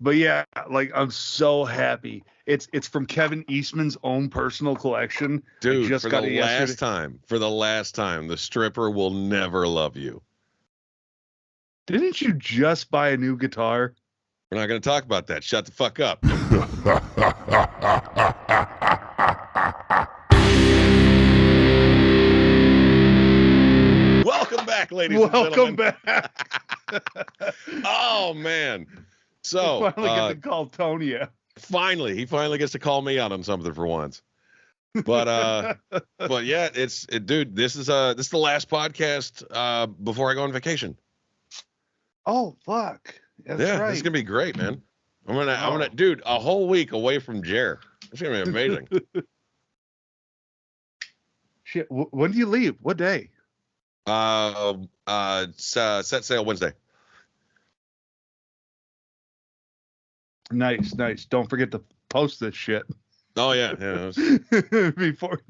But yeah, like I'm so happy. It's from Kevin Eastman's own personal collection. I Dude, just got it yesterday. for the last time, the stripper will never love you. Didn't you just buy a new guitar? We're not going to talk about that. Shut the fuck up. Welcome back, ladies and gentlemen. Welcome back. Oh, man. So, you finally get to call Tonya. Finally, he finally gets to call me out on something for once. But yeah, dude, this is the last podcast before I go on vacation. Oh, fuck. That's yeah, right. This is going to be great, man. I'm gonna, dude, a whole week away from Jer. It's going to be amazing. Shit. When do you leave? What day? Set sail Wednesday. Nice. Don't forget to post this shit. Oh yeah.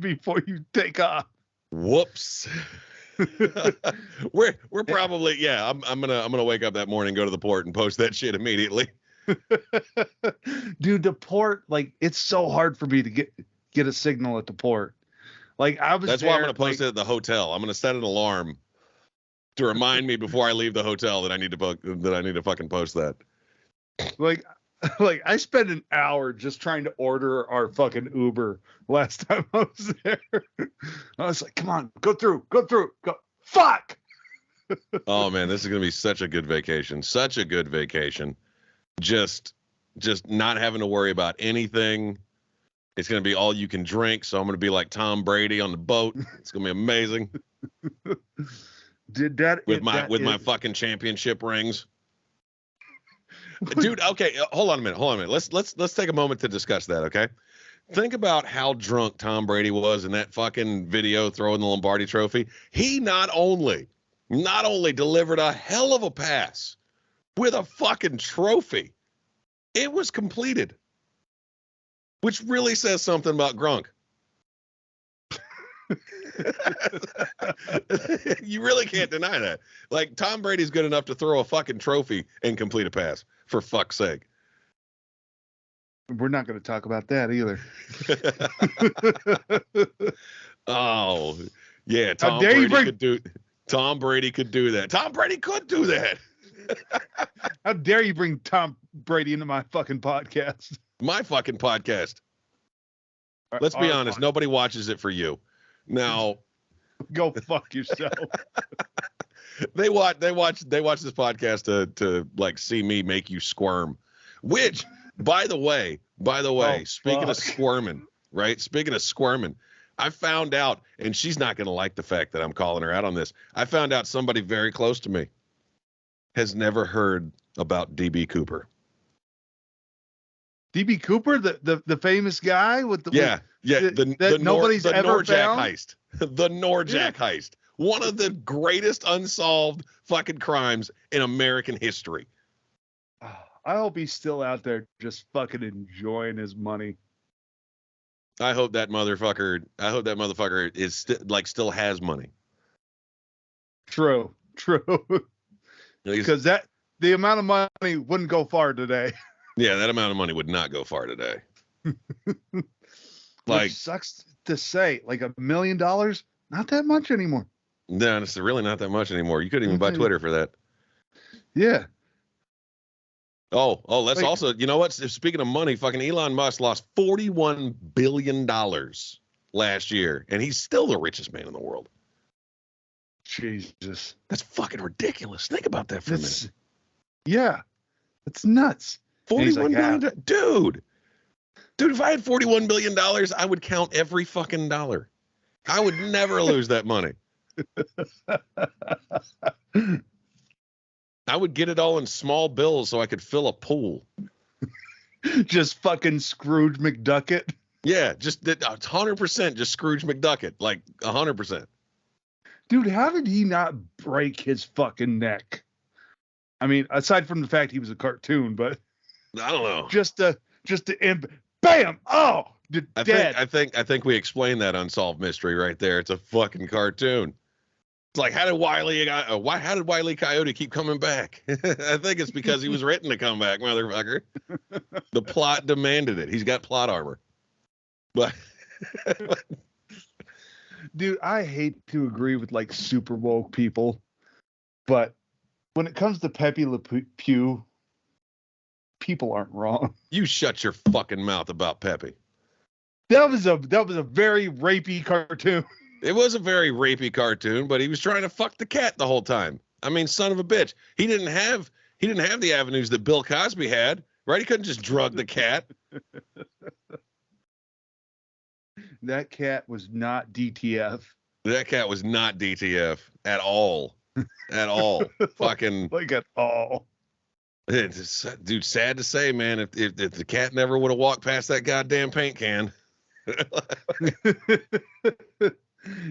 before you take off. Whoops. we're probably I'm gonna wake up that morning, go to the port, and post that shit immediately. Dude, the port, like, it's so hard for me to get a signal at the port. Like, That's why I'm gonna post it at the hotel. I'm gonna set an alarm to remind me before I leave the hotel that I need to fucking post that. Like I spent an hour just trying to order our fucking Uber last time I was there. I was like, come on, go through. Fuck. Oh man, this is going to be such a good vacation. Such a good vacation. Just not having to worry about anything. It's going to be all you can drink. So I'm going to be like Tom Brady on the boat. It's going to be amazing. With my fucking championship rings. Dude, okay, hold on a minute. Let's take a moment to discuss that, okay? Think about how drunk Tom Brady was in that fucking video throwing the Lombardi trophy. He not only delivered a hell of a pass with a fucking trophy, it was completed, which really says something about Gronk. You really can't deny that. Like, Tom Brady's good enough to throw a fucking trophy and complete a pass, for fuck's sake. We're not going to talk about that either. Oh, yeah. Tom Brady could do that. Tom Brady could do that. How dare you bring Tom Brady into my fucking podcast? My fucking podcast. Let's be honest. Nobody watches it for you. Now, go fuck yourself. They watch this podcast to like see me make you squirm. Which, by the way, speaking of squirming, right? Speaking of squirming, I found out, and she's not gonna like the fact that I'm calling her out on this. I found out somebody very close to me has never heard about DB Cooper. DB Cooper, the famous guy with the nobody's ever found heist. The Norjack heist. One of the greatest unsolved fucking crimes in American history. I hope he's still out there just fucking enjoying his money. I hope that motherfucker is still has money. True. Because the amount of money wouldn't go far today. Yeah, that amount of money would not go far today. Which sucks to say, like $1 million, not that much anymore. No, it's really not that much anymore. You couldn't even buy Twitter for that. Yeah. Oh, let's also, you know what? Speaking of money, fucking Elon Musk lost $41 billion last year, and he's still the richest man in the world. Jesus. That's fucking ridiculous. Think about that for a minute. Yeah. It's nuts. $41 billion. Dude, if I had $41 billion, I would count every fucking dollar. I would never lose that money. I would get it all in small bills so I could fill a pool. Just fucking Scrooge McDucket. Yeah, just 100% just Scrooge McDucket, like 100%. Dude, how did he not break his fucking neck? I mean, aside from the fact he was a cartoon, but I don't know. Just to bam! Oh, dead. I think we explained that unsolved mystery right there. It's a fucking cartoon. It's like, how did Wile E. Coyote keep coming back? I think it's because he was written to come back, motherfucker. The plot demanded it. He's got plot armor. But dude, I hate to agree with like super woke people, but when it comes to Pepe Le Pew, people aren't wrong. you shut your fucking mouth about Pepe. That was a very rapey cartoon. It was a very rapey cartoon, but he was trying to fuck the cat the whole time. I mean, son of a bitch. He didn't have the avenues that Bill Cosby had, right? He couldn't just drug the cat. That cat was not DTF. That cat was not DTF at all. At all. Fucking like at all. It's, dude, sad to say, man, if the cat never would have walked past that goddamn paint can.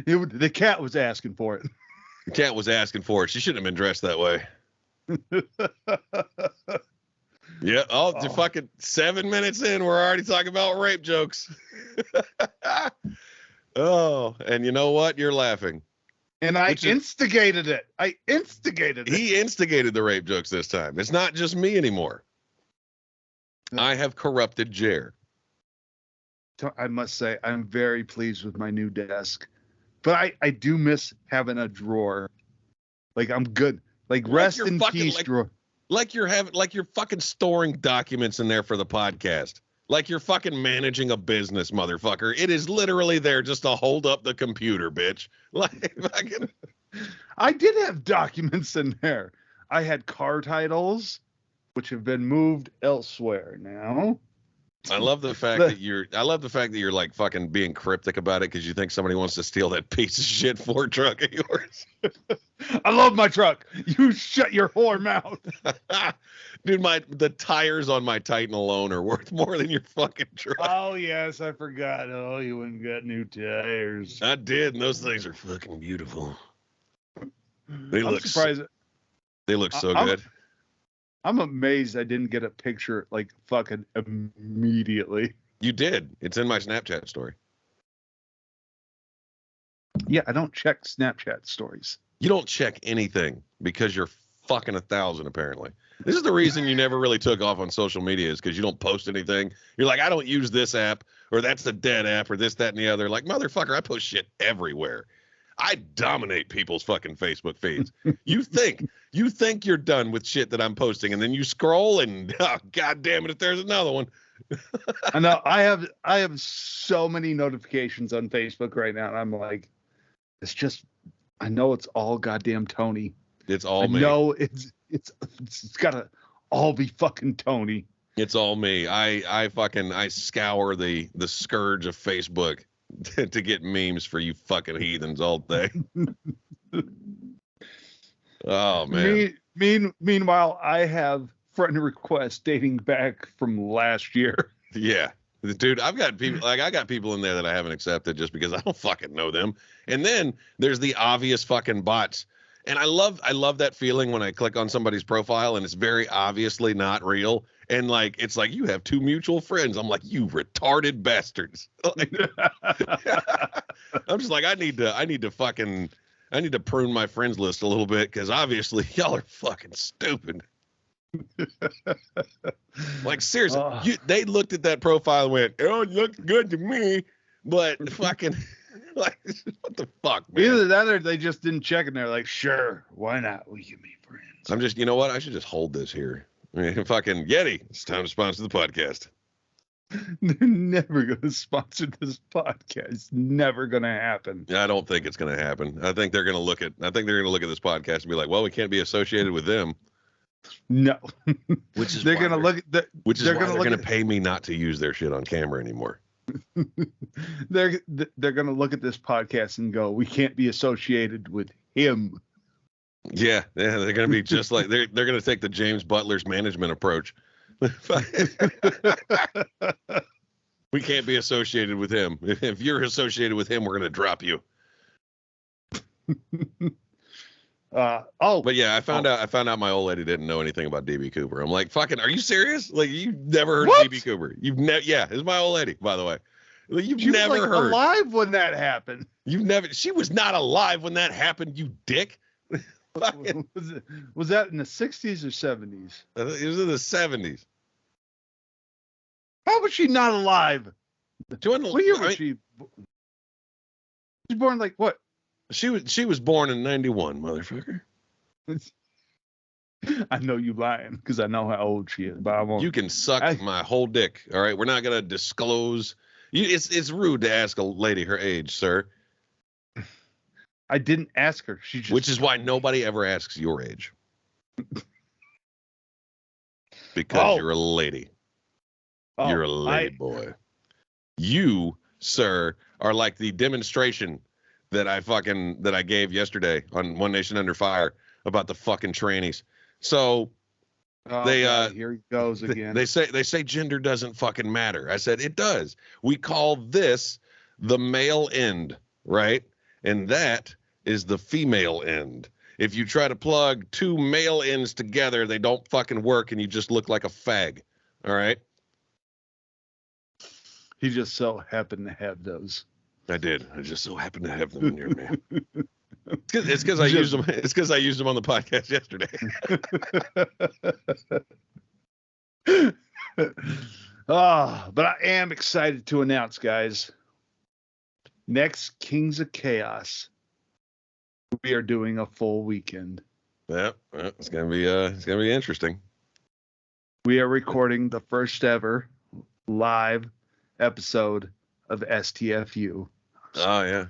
The cat was asking for it. The cat was asking for it. She shouldn't have been dressed that way. Yeah. Oh, fucking 7 minutes in, we're already talking about rape jokes. Oh, and you know what? You're laughing. And I instigated it. He instigated the rape jokes this time. It's not just me anymore. I have corrupted Jer. I must say, I'm very pleased with my new desk. But I do miss having a drawer. Like, I'm good. Like rest in peace drawer. Like you're fucking storing documents in there for the podcast. Like you're fucking managing a business, motherfucker. It is literally there just to hold up the computer, bitch. Like fucking. I did have documents in there. I had car titles, which have been moved elsewhere now. I love the fact that you're like fucking being cryptic about it because you think somebody wants to steal that piece of shit Ford truck of yours. I love my truck. You shut your whore mouth. Dude, the tires on my Titan alone are worth more than your fucking truck. Oh yes, I forgot. Oh, you went and got new tires. I did, and those things are fucking beautiful. They look surprised. They look so good. I'm amazed I didn't get a picture like fucking immediately. You did. It's in my Snapchat story. Yeah, I don't check Snapchat stories. You don't check anything because you're fucking 1,000 apparently. This is the reason you never really took off on social media is because you don't post anything. You're like, I don't use this app or that's a dead app or this, that, and the other. Like, motherfucker, I post shit everywhere. I dominate people's fucking Facebook feeds. You think you're done with shit that I'm posting, and then you scroll and god damn it, if there's another one. I know I have so many notifications on Facebook right now, and I'm like, I know it's all goddamn Tony. It's all me. No, it's gotta all be fucking Tony. It's all me. I scour the scourge of Facebook to get memes for you fucking heathens all day. Oh man. Meanwhile, I have friend requests dating back from last year. Yeah. Dude, I got people in there that I haven't accepted just because I don't fucking know them. And then there's the obvious fucking bots. And I love that feeling when I click on somebody's profile and it's very obviously not real. And like, it's like, you have 2 mutual friends. I'm like, you retarded bastards. I'm just like, I need to prune my friends list a little bit because obviously y'all are fucking stupid. Like seriously, they looked at that profile and went, "Oh, it looks good to me," but fucking like, what the fuck, man? Either that or they just didn't check and they're like, "Sure, why not? We can be friends." I'm just, you know what? I should just hold this here. I mean, fucking Yeti, it's time to sponsor the podcast. They're never going to sponsor this podcast. It's never going to happen. I don't think it's going to happen. I think they're going to look at this podcast and be like, "Well, we can't be associated with them." No, which is they're going to look at that. Which is why they're going to pay me not to use their shit on camera anymore. They're going to look at this podcast and go, "We can't be associated with him." Yeah, they're going to be just like they're going to take the James Butler's management approach. We can't be associated with him. If you're associated with him, we're going to drop you. But yeah, I found out my old lady didn't know anything about DB Cooper. I'm like, fucking, are you serious? Like, you've never heard of DB Cooper? Yeah, it's my old lady, by the way. You've she never was like heard. alive when that happened. You've never. She was not alive when that happened. You dick. Was that in the 60s or 70s? It was in the 70s. How was she not alive? What year was she? She was born like what? She was born in 91, motherfucker. I know you lying because I know how old she is, but I won't. You can suck my whole dick. All right, we're not gonna disclose. It's rude to ask a lady her age, sir. I didn't ask her. Which is why nobody ever asks your age. Because you're a lady. You're a lady boy. You, sir, are like the demonstration that I gave yesterday on One Nation Under Fire about the fucking trannies. So here he goes again. They say gender doesn't fucking matter. I said it does. We call this the male end, right? And that is the female end. If you try to plug two male ends together, they don't fucking work, and you just look like a fag. All right. He just so happened to have those. I did. I just so happened to have them near me. It's because I used them. It's because I used them on the podcast yesterday. But I am excited to announce, guys. Next Kings of Chaos, we are doing a full weekend. Yeah, it's gonna be interesting. We are recording the first ever live episode of STFU. Oh yeah,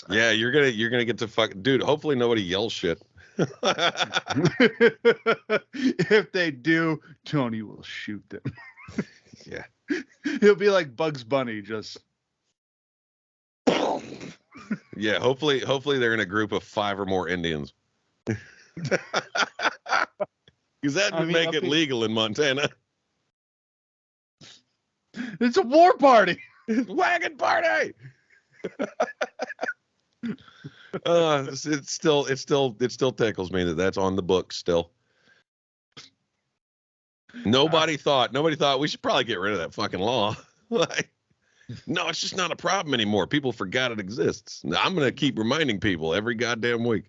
yeah. You're gonna get to fuck, dude. Hopefully nobody yells shit. If they do, Tony will shoot them. Yeah, he'll be like Bugs Bunny, just. Yeah, hopefully they're in a group of 5 or more Indians. Because that would make it legal in Montana. It's a war party. Wagon party. It still tickles me that's on the books still. Nobody thought we should probably get rid of that fucking law. Like, no, it's just not a problem anymore. People forgot it exists. I'm gonna keep reminding people every goddamn week.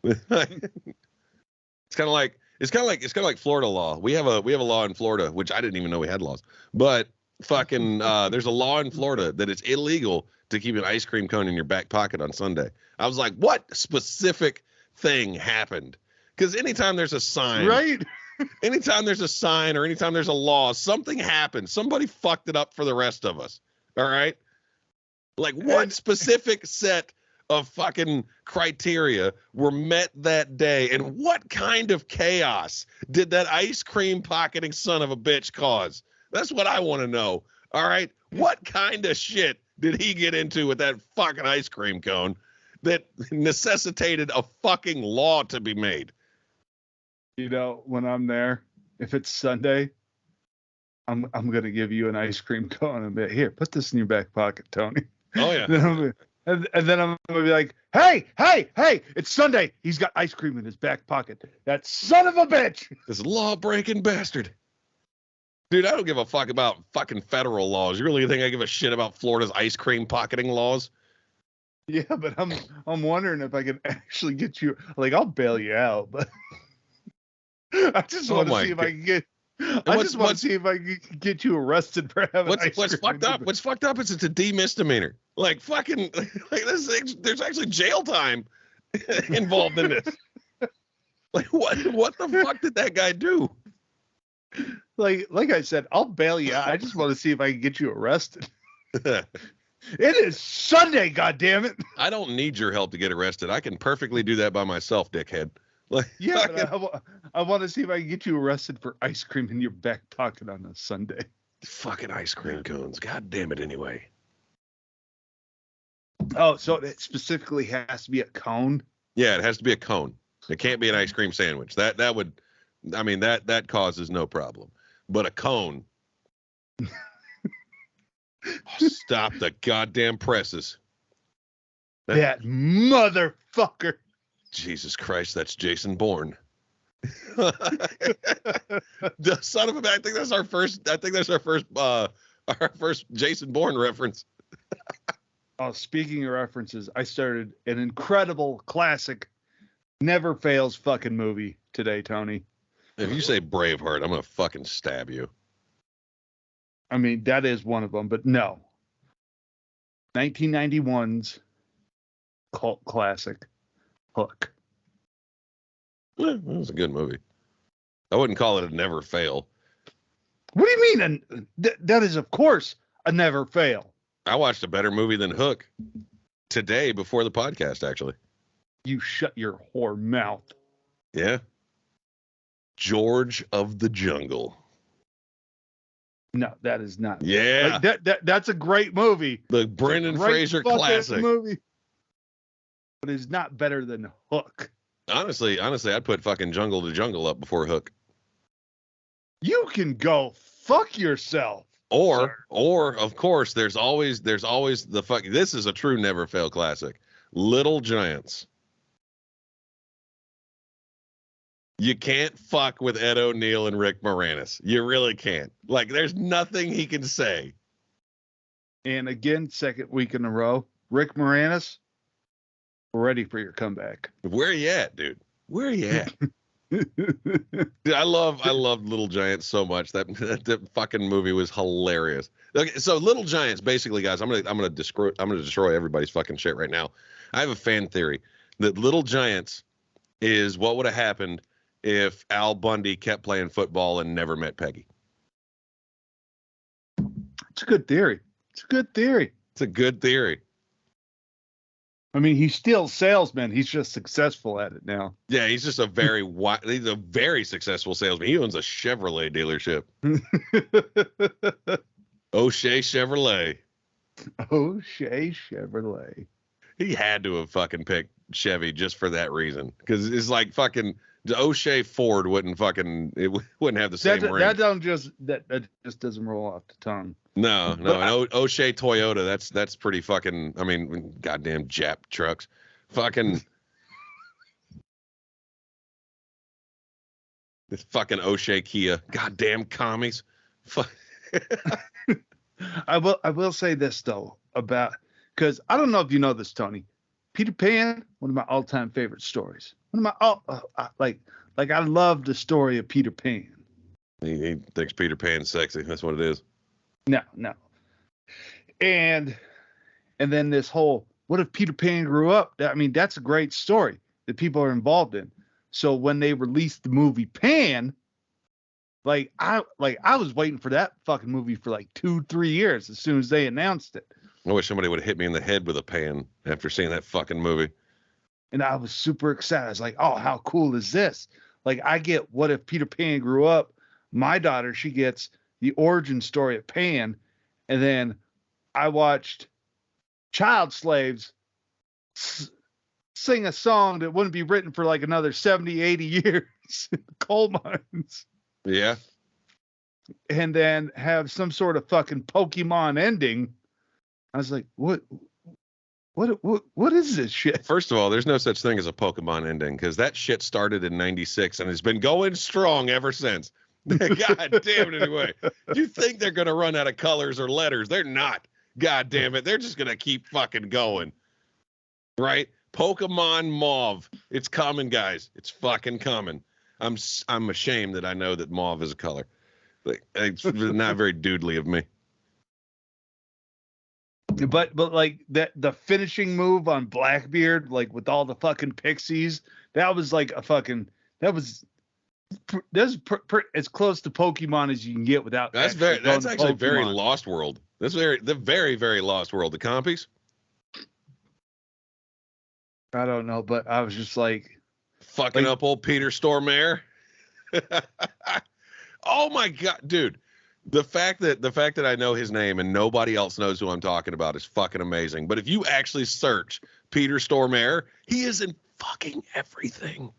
It's kind of like Florida law. We have a law in Florida, which I didn't even know we had laws. But fucking there's a law in Florida that it's illegal to keep an ice cream cone in your back pocket on Sunday. I was like, what specific thing happened? Because anytime there's a sign, right? Anytime there's a sign or anytime there's a law, something happened. Somebody fucked it up for the rest of us. All right. Like, what specific set of fucking criteria were met that day? And what kind of chaos did that ice cream pocketing son of a bitch cause? That's what I want to know. All right. What kind of shit did he get into with that fucking ice cream cone that necessitated a fucking law to be made? You know, when I'm there, if it's Sunday, I'm gonna give you an ice cream cone and be like, here, put this in your back pocket, Tony. Oh yeah. and then I'm gonna be like, hey, it's Sunday. He's got ice cream in his back pocket. That son of a bitch. This law-breaking bastard. Dude, I don't give a fuck about fucking federal laws. You really think I give a shit about Florida's ice cream pocketing laws? Yeah, but I'm wondering if I can actually get you. Like, I'll bail you out, but I just want to see if I can get. I just want to see if I can get you arrested for having ice cream. What's fucked up? What's fucked up is it's a D misdemeanor. Like fucking like this. There's actually jail time involved in this. Like what the fuck did that guy do? Like I said, I'll bail you out. I just want to see if I can get you arrested. It is Sunday, goddammit. I don't need your help to get arrested. I can perfectly do that by myself, dickhead. Like, yeah, but I want to see if I can get you arrested for ice cream in your back pocket on a Sunday. Fucking ice cream cones. God damn it anyway. Oh, so it specifically has to be a cone? Yeah, it has to be a cone. It can't be an ice cream sandwich. That would, I mean, that causes no problem. But a cone. Stop the goddamn presses. That motherfucker. Jesus Christ, that's Jason Bourne. The son of a bitch. I think that's our first Jason Bourne reference. Oh, speaking of references, I started an incredible classic, never fails fucking movie today, Tony. If you say Braveheart, I'm gonna fucking stab you. I mean, that is one of them, but no. 1991's cult classic, Hook. Yeah, it was a good movie. I wouldn't call it a never fail. What do you mean? That is, of course, a never fail. I watched a better movie than Hook today before the podcast, actually. You shut your whore mouth. Yeah. George of the Jungle. No, that is not. Yeah. Like, that's a great movie. The Brendan Fraser classic. Movie. But it's not better than Hook. Honestly, I'd put fucking Jungle to Jungle up before Hook. You can go fuck yourself. Or of course, there's always the fuck. This is a true never fail classic. Little Giants. You can't fuck with Ed O'Neill and Rick Moranis. You really can't. Like, there's nothing he can say. And again, second week in a row, Rick Moranis, we're ready for your comeback. Where you at, dude? Where you at? Dude, I love Little Giants so much. That fucking movie was hilarious. Okay, so Little Giants, basically, guys, I'm gonna destroy everybody's fucking shit right now. I have a fan theory that Little Giants is what would have happened if Al Bundy kept playing football and never met Peggy. It's a good theory. It's a good theory. I mean, he's still a salesman. He's just successful at it now. Yeah, he's just he's a very successful salesman. He owns a Chevrolet dealership. O'Shea Chevrolet. O'Shea Chevrolet. He had to have fucking picked Chevy just for that reason, because it's like fucking O'Shea Ford wouldn't have the same ring. That just doesn't roll off the tongue. No. And O'Shea Toyota, that's pretty fucking. I mean, goddamn Jap trucks, fucking. This fucking O'Shea Kia, goddamn commies. I will say this though because I don't know if you know this, Tony. Peter Pan, one of my all-time favorite stories. I love the story of Peter Pan. He thinks Peter Pan's sexy. That's what it is. No. And then this whole, what if Peter Pan grew up? I mean, that's a great story that people are involved in. So when they released the movie Pan, I was waiting for that fucking movie for like 2-3 years as soon as they announced it. I wish somebody would have hit me in the head with a pan after seeing that fucking movie. And I was super excited. I was like, oh, how cool is this? Like, I get what if Peter Pan grew up. My daughter, she gets the origin story of Pan. And then I watched child slaves sing a song that wouldn't be written for like another 70, 80 years in coal mines. Yeah. And then have some sort of fucking Pokemon ending. I was like, what is this shit? First of all, there's no such thing as a Pokemon ending, because that shit started in 96 and has been going strong ever since. God damn it, anyway. Do you think they're going to run out of colors or letters? They're not. God damn it. They're just going to keep fucking going. Right? Pokemon Mauve. It's coming, guys. It's fucking coming. I'm ashamed that I know that mauve is a color. Like, it's not very doodly of me. But like the finishing move on Blackbeard, like with all the fucking pixies, that was like as close to Pokemon as you can get without. That's actually very Lost World. That's very, very Lost World. The compies. I don't know, but I was just like fucking up old Peter Stormare. Oh my God, dude. The fact that I know his name and nobody else knows who I'm talking about is fucking amazing. But if you actually search Peter Stormare, he is in fucking everything.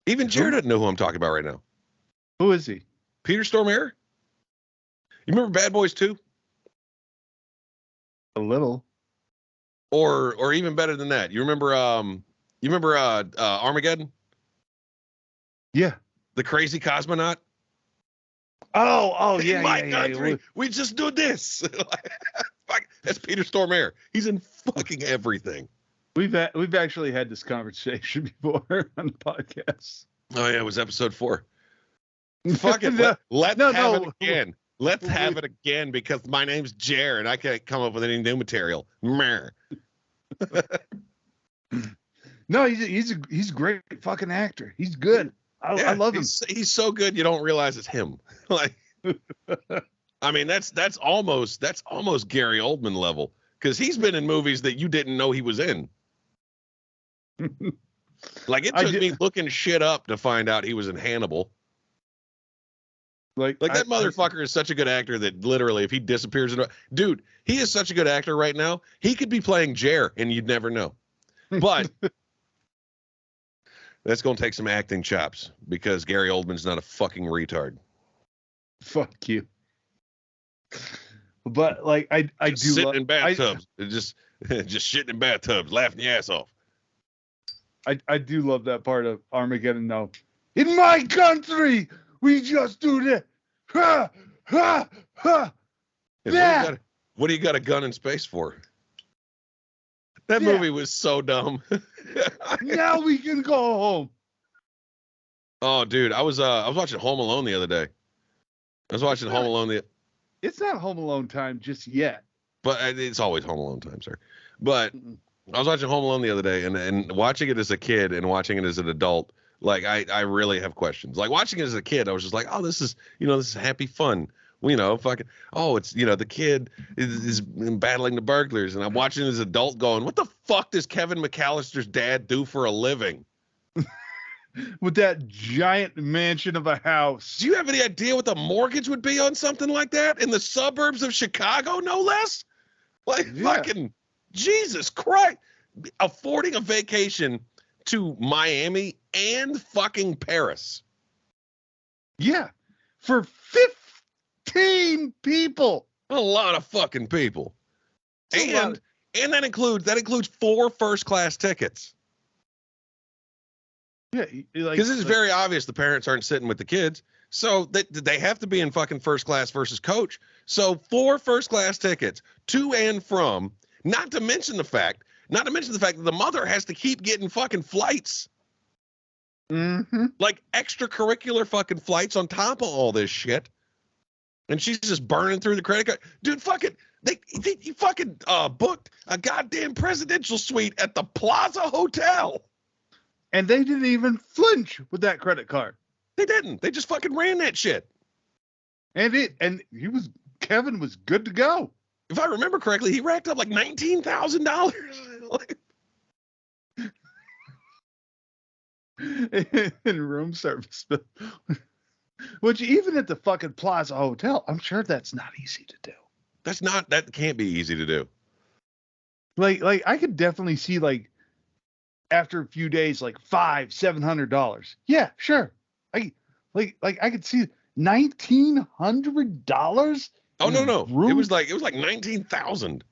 Even Jared doesn't know who I'm talking about right now. Who is he? Peter Stormare? You remember Bad Boys 2? A little. Or even better than that. You remember Armageddon? Yeah. The crazy cosmonaut? Oh, in my yeah. country, we just do this. That's Peter Stormare. He's in fucking everything. We've actually had this conversation before on the podcast. Oh yeah, it was episode 4. Fuck it. Let's have it again. Let's have it again because my name's Jer and I can't come up with any new material. No, he's a great fucking actor. He's good. I love him. He's so good you don't realize it's him. Like, I mean, that's almost Gary Oldman level because he's been in movies that you didn't know he was in. Like it took me looking shit up to find out he was in Hannibal. Like that motherfucker is such a good actor that literally if he disappears dude, he is such a good actor right now. He could be playing Jer and you'd never know. But that's going to take some acting chops because Gary Oldman's not a fucking retard. Fuck you. But like I do sitting in bathtubs, just shitting in bathtubs, laughing your ass off. I do love that part of Armageddon though. In my country, we just do that. Ha ha ha. Yeah. What do you got a gun in space for? That movie was so dumb. Now we can go home. Oh, dude, I was watching Home Alone the other day. Home Alone. It's not Home Alone time just yet. But it's always Home Alone time, sir. But I was watching Home Alone the other day, and watching it as a kid and watching it as an adult, like I really have questions. Like watching it as a kid, I was just like, oh, this is happy fun. Fucking, it's, the kid is battling the burglars. And I'm watching as an adult going, what the fuck does Kevin McAllister's dad do for a living? With that giant mansion of a house. Do you have any idea what the mortgage would be on something like that? In the suburbs of Chicago, no less? Like, fucking Jesus Christ. Affording a vacation to Miami and fucking Paris. Yeah. For 15 people. A lot of fucking people. And that includes 4 first-class tickets. Yeah, because it's very obvious the parents aren't sitting with the kids, so they have to be in fucking first class versus coach. So 4 first-class tickets to and from. Not to mention the fact that the mother has to keep getting fucking flights. Mm-hmm. Like extracurricular fucking flights on top of all this shit. And she's just burning through the credit card. Dude, fucking, they fucking booked a goddamn presidential suite at the Plaza Hotel. And they didn't even flinch with that credit card. They didn't. They just fucking ran that shit. Kevin was good to go. If I remember correctly, he racked up like $19,000. In room service. Which even at the fucking Plaza Hotel, I'm sure that's not easy to do. That can't be easy to do. Like I could definitely see like after a few days, like $500-$700. Yeah, sure. I could see $1,900. Oh no. It was like 19,000.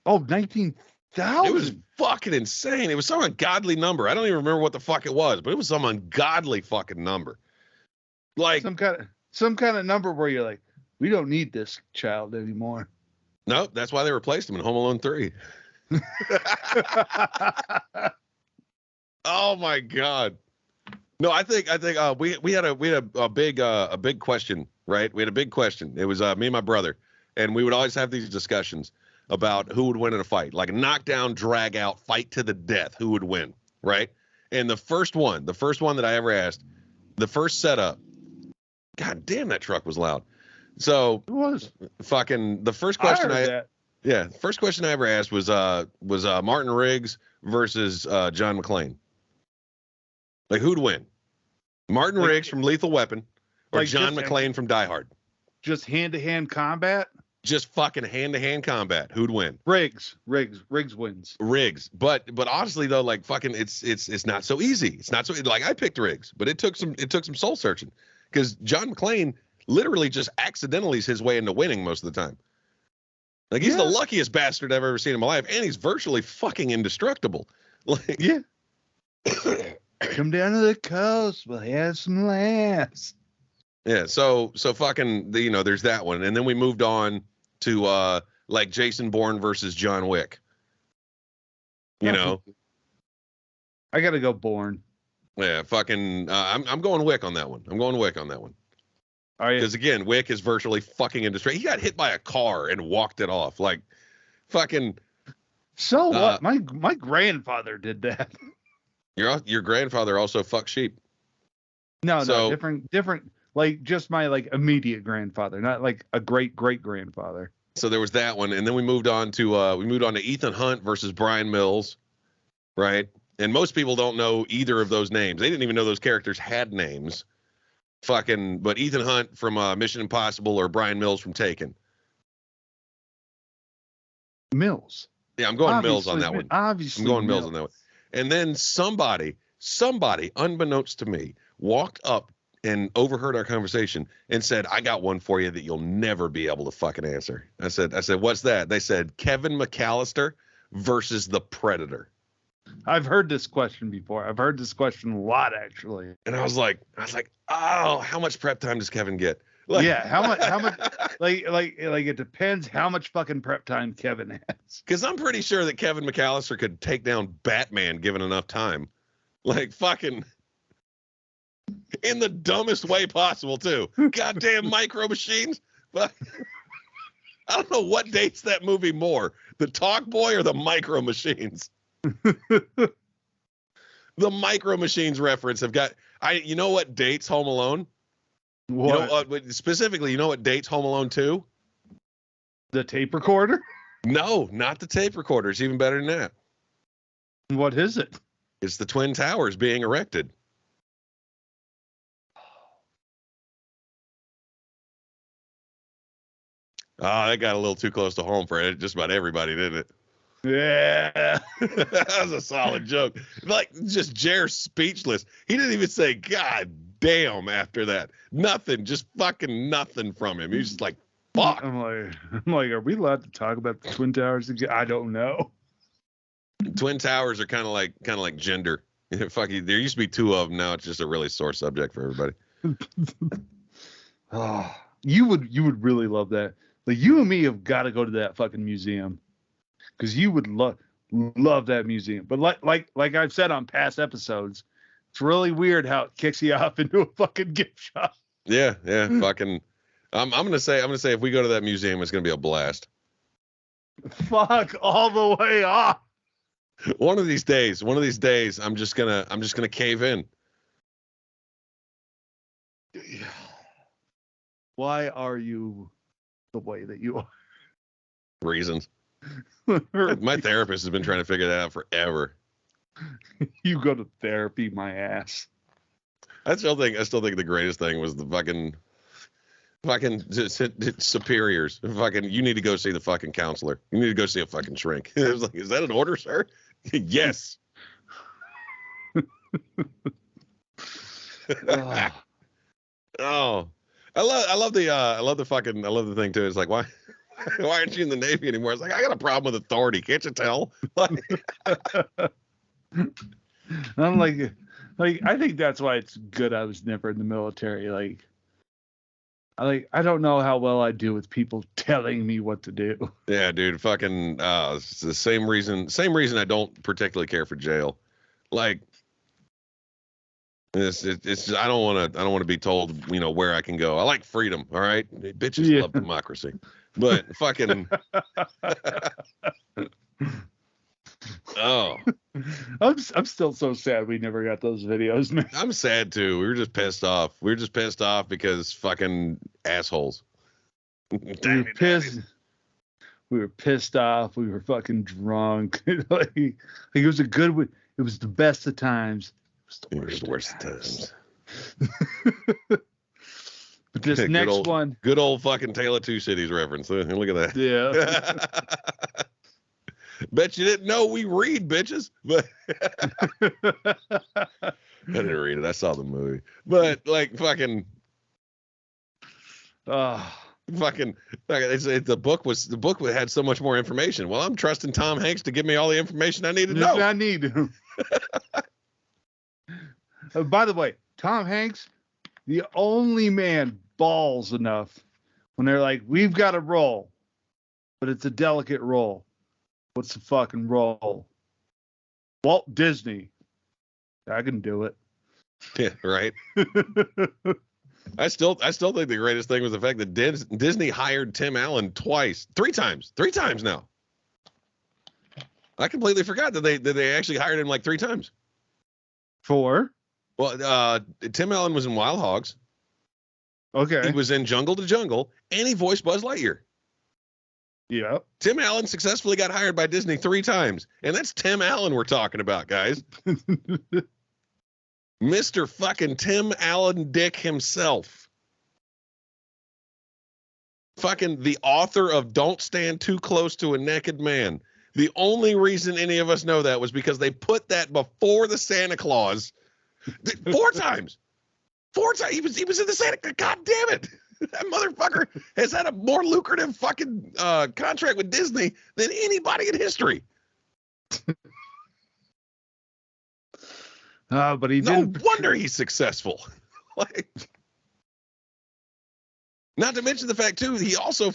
Oh, 19,000. It was fucking insane. It was some ungodly number. I don't even remember what the fuck it was, but it was some ungodly fucking number. Like some kind of number where you're like, we don't need this child anymore. No, that's why they replaced him in Home Alone 3. Oh my God. No, I think we had a big question, right? We had a big question. It was me and my brother, and we would always have these discussions about who would win in a fight, like a knockdown, drag out, fight to the death, who would win, right? And the first one that I ever asked, the first setup, God damn, that truck was loud. So it was fucking the first question first question I ever asked was Martin Riggs versus John McClane. Like, who'd win? Martin Riggs from Lethal Weapon or like John McClane from Die Hard? Just hand-to-hand combat? Just fucking hand-to-hand combat. Who'd win? Riggs wins. Riggs. But honestly though, like fucking it's not so easy. It's not so like I picked Riggs, but it took some soul searching because John McClane literally just accidentally his way into winning most of the time. Like he's the luckiest bastard I've ever seen in my life, and he's virtually fucking indestructible. Like Come down to the coast. We'll have some laughs. Yeah. So fucking, there's that one. And then we moved on to like Jason Bourne versus John Wick. You know? I got to go Bourne. Yeah. Fucking, I'm going Wick on that one. Are you? Because again, Wick is virtually fucking indestructible. He got hit by a car and walked it off. Like, fucking. So what? My grandfather did that. Your grandfather also fucked sheep. No, different. Like just my like immediate grandfather, not like a great grandfather. So there was that one, and then we moved on to Ethan Hunt versus Brian Mills, right? And most people don't know either of those names. They didn't even know those characters had names. Fucking, but Ethan Hunt from Mission Impossible or Brian Mills from Taken. Mills. Yeah, I'm going Mills on that one. Obviously, I'm going Mills on that one. And then somebody, unbeknownst to me, walked up and overheard our conversation and said, "I got one for you that you'll never be able to fucking answer." I said, "What's that?" They said, "Kevin McAllister versus the Predator." I've heard this question before. I've heard this question a lot, actually. And I was like, oh, how much prep time does Kevin get? Like, yeah, how much? Like it depends how much fucking prep time Kevin has. Because I'm pretty sure that Kevin McAllister could take down Batman given enough time. Like fucking in the dumbest way possible too. Goddamn Micro Machines. But I don't know what dates that movie more, the Talk Boy or the Micro Machines. The Micro Machines reference have got. You know what dates Home Alone? What? Specifically, you know what dates Home Alone 2? The tape recorder? No, not the tape recorder. It's even better than that. What is it? It's the Twin Towers being erected. Oh, that got a little too close to home for just about everybody, didn't it? Yeah. That was a solid joke. Like, just Jer's speechless. He didn't even say, "God damn," after that. Nothing, just fucking nothing from him. He was just like, fuck. I'm like, are we allowed to talk about the Twin Towers again? I don't know. Twin Towers are kind of like gender. Fuck you. There used to be two of them. Now it's just a really sore subject for everybody. Oh, you would really love that. Like, you and me have got to go to that fucking museum. Because you would love that museum. But like I've said on past episodes, it's really weird how it kicks you off into a fucking gift shop. Yeah, fucking. I'm gonna say if we go to that museum, it's gonna be a blast. Fuck all the way off. One of these days, I'm just gonna cave in. Why are you the way that you are? Reasons. My therapist has been trying to figure that out forever. You go to therapy, my ass. I still think the greatest thing was the fucking superiors. Fucking, you need to go see the fucking counselor. You need to go see a fucking shrink. It was like, is that an order, sir? Yes. Oh, I love the thing too. It's like, why aren't you in the Navy anymore? It's like, I got a problem with authority. Can't you tell? I'm like, I think that's why it's good I was never in the military. I don't know how well I do with people telling me what to do. Yeah, dude, fucking, it's the same reason I don't particularly care for jail. Like, it's I don't want to be told, where I can go. I like freedom. All right. Bitches love democracy, but fucking, oh, I'm still so sad we never got those videos, man. I'm sad too. We were just pissed off. Because fucking assholes. We were pissed off. We were fucking drunk. It was it was the best of times. It was the worst of times. But this next one. Good old fucking Tale of Two Cities reference. Look at that. Yeah. Bet you didn't know we read, bitches. But I didn't read it. I saw the movie. But like fucking the book had so much more information. Well, I'm trusting Tom Hanks to give me all the information I need to know. I need. By the way, Tom Hanks, the only man balls enough when they're like, we've got a role, but it's a delicate role. What's the fucking role? Walt Disney. I can do it. Yeah, right. I still think the greatest thing was the fact that Disney hired Tim Allen three times now. I completely forgot that they actually hired him like 3 times. For? Well, Tim Allen was in Wild Hogs. Okay. He was in Jungle to Jungle, and he voiced Buzz Lightyear. Yep. Tim Allen successfully got hired by Disney 3 times, and that's Tim Allen we're talking about, guys. Mr. fucking Tim Allen Dick himself. Fucking the author of Don't Stand Too Close to a Naked Man. The only reason any of us know that was because they put that before the Santa Claus 4 times. 4 times. He was in the Santa. God damn it. That motherfucker has had a more lucrative fucking contract with Disney than anybody in history. But no wonder he's successful. Like, not to mention the fact too, he also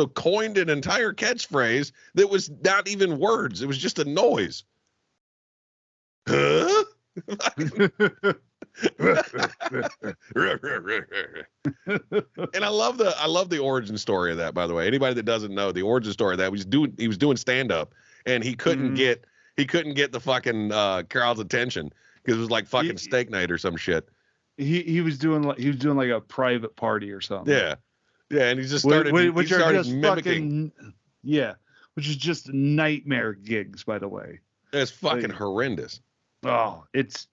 coined an entire catchphrase that was not even words. It was just a noise. Huh? And I love the origin story of that, by the way. Anybody that doesn't know the origin story of that, he was doing stand up and he couldn't get the fucking crowd's attention because it was like fucking steak night or some shit. He was doing like a private party or something. Yeah, and he just started mimicking. Which is just nightmare gigs, by the way. It's fucking horrendous. Oh, it's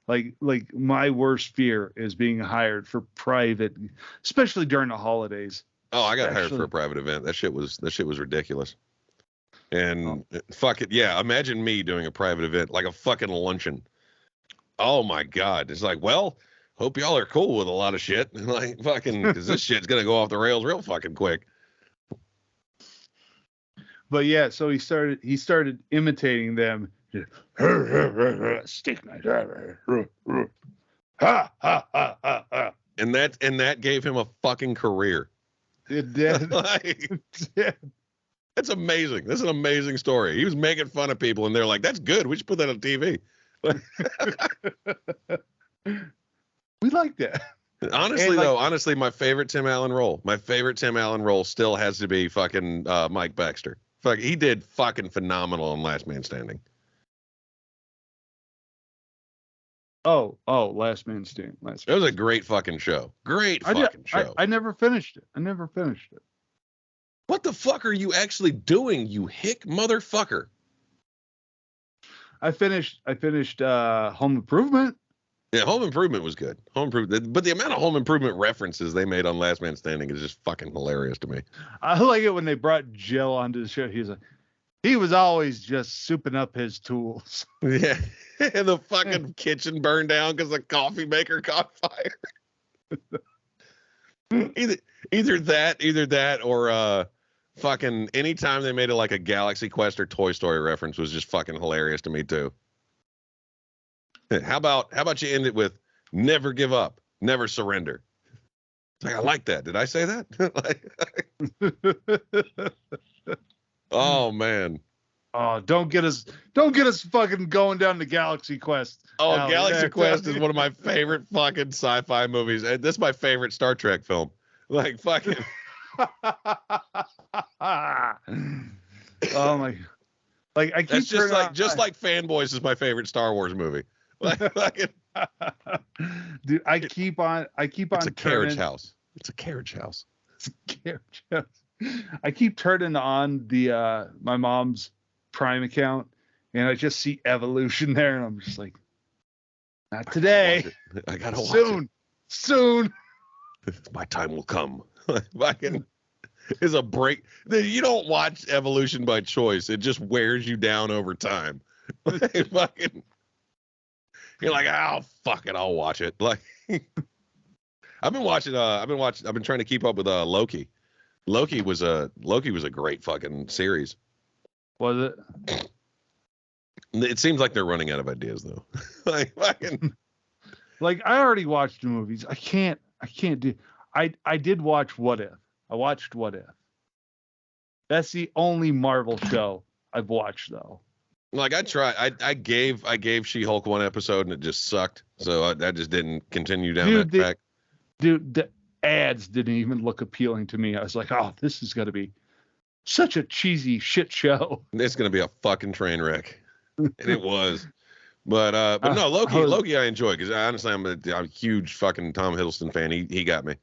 like my worst fear is being hired for private, especially during the holidays. Oh, I got hired for a private event. That shit was ridiculous. And fuck it, yeah. Imagine me doing a private event, like a fucking luncheon. Oh my God. It's like, well, hope y'all are cool with a lot of shit. Like fucking, because this shit's gonna go off the rails real fucking quick. But yeah, so he started imitating them. Steak night. And that gave him a fucking career. It did. That's amazing. That's an amazing story. He was making fun of people, and they're like, "That's good. We should put that on TV." We like that. Honestly, my favorite Tim Allen role still has to be fucking Mike Baxter. Fuck, he did fucking phenomenal in Last Man Standing. Oh, Last Man Standing. It was a great fucking show. I never finished it. What the fuck are you actually doing, you hick motherfucker? I finished Home Improvement. Yeah, Home Improvement was good. But the amount of Home Improvement references they made on Last Man Standing is just fucking hilarious to me. I like it when they brought Jill onto the show. He was always just souping up his tools. Yeah, and the fucking kitchen burned down because the coffee maker caught fire. either that or fucking anytime they made it like a Galaxy Quest or Toy Story reference was just fucking hilarious to me too. How about you end it with never give up, never surrender? Like, I like that. Did I say that? Oh man. Oh, don't get us fucking going down to Galaxy Quest. Oh, Galaxy Quest is one of my favorite fucking sci-fi movies. And this is my favorite Star Trek film. Like fucking oh my, like I keep just like Fanboys is my favorite Star Wars movie. Dude, I keep on. It's a carriage house. It's a carriage house. I keep turning on the my mom's Prime account, and I just see Evolution there, and I'm just like, not today. I gotta watch it. Soon. My time will come. Fucking is a break. You don't watch Evolution by choice. It just wears you down over time. Fucking. You're like, oh fuck it, I'll watch it. Like, I've been trying to keep up with Loki. Loki was a great fucking series. Was it? It seems like they're running out of ideas though. Like fucking, Like, I already watched the movies. I can't do. I did watch What If. I watched What If. That's the only Marvel show I've watched, though. Like, I tried. I gave She-Hulk one episode and it just sucked. So I just didn't continue down that track. Dude, the ads didn't even look appealing to me. I was like, oh, this is gonna be such a cheesy shit show. It's gonna be a fucking train wreck, and it was. But no, Loki I enjoy because honestly I'm a huge fucking Tom Hiddleston fan. He got me.